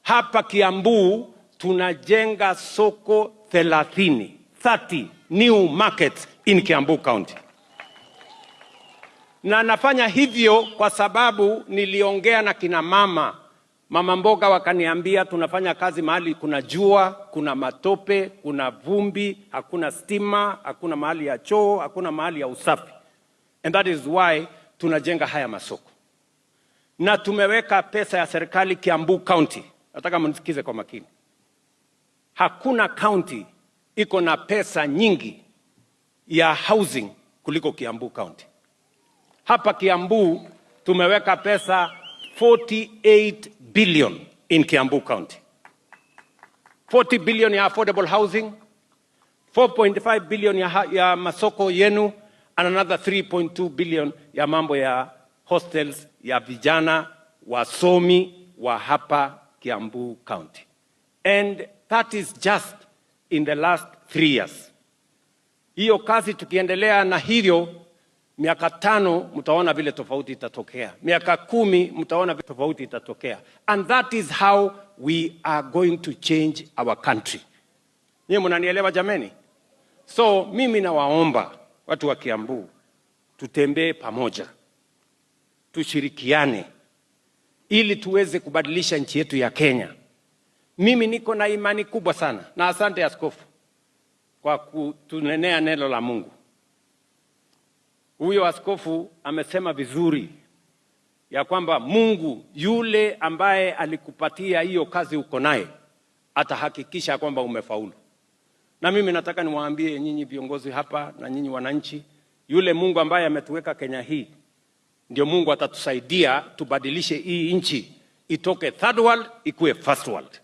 Hapa Kiambu tunajenga soko 30 new markets in Kiambu County. Na nafanya hivyo kwa sababu niliongea na kina mama mboga wakaniambia tunafanya kazi mahali kuna jua, kuna matope, kuna vumbi, hakuna stima, hakuna mahali ya choo, hakuna mahali ya usafi. And that is why tunajenga haya masoko. Na tumeweka pesa ya serikali Kiambu County. Nataka mnisikize kwa makini. Hakuna county iko na pesa nyingi ya housing kuliko Kiambu County. Hapa Kiambu tumeweka pesa 48 billion in Kiambu County. 40 billion ya affordable housing, 4.5 billion ya masoko yenu, and another 3.2 billion ya mambo ya hostels ya vijana wasomi wa hapa Kiambu County. And that is just in the last 3 years. Hiyo kazi tukiendelea na hivyo, miaka 5 mtaona vile tofauti itatokea. Miaka 10 mtaona vile tofauti itatokea. And that is how we are going to change our country. Nyinyi mnanielewa jameni? So mimi nawaomba watu wa Kiambu tutembee pamoja. Tushirikiane ili tuweze kubadilisha nchi yetu ya Kenya. Mimi niko na imani kubwa sana, na asante askofu kwa kutunenea neno la Mungu. Huyo askofu amesema vizuri ya kwamba Mungu yule ambaye alikupatia hiyo kazi uko naye atahakikisha kwamba umefaulu. Na mimi nataka niwaambie nyinyi viongozi hapa na nyinyi wananchi, yule Mungu ambaye ametuweka Kenya hii ndio Mungu atatusaidia tubadilishe hii nchi itoke third world ikuwe first world.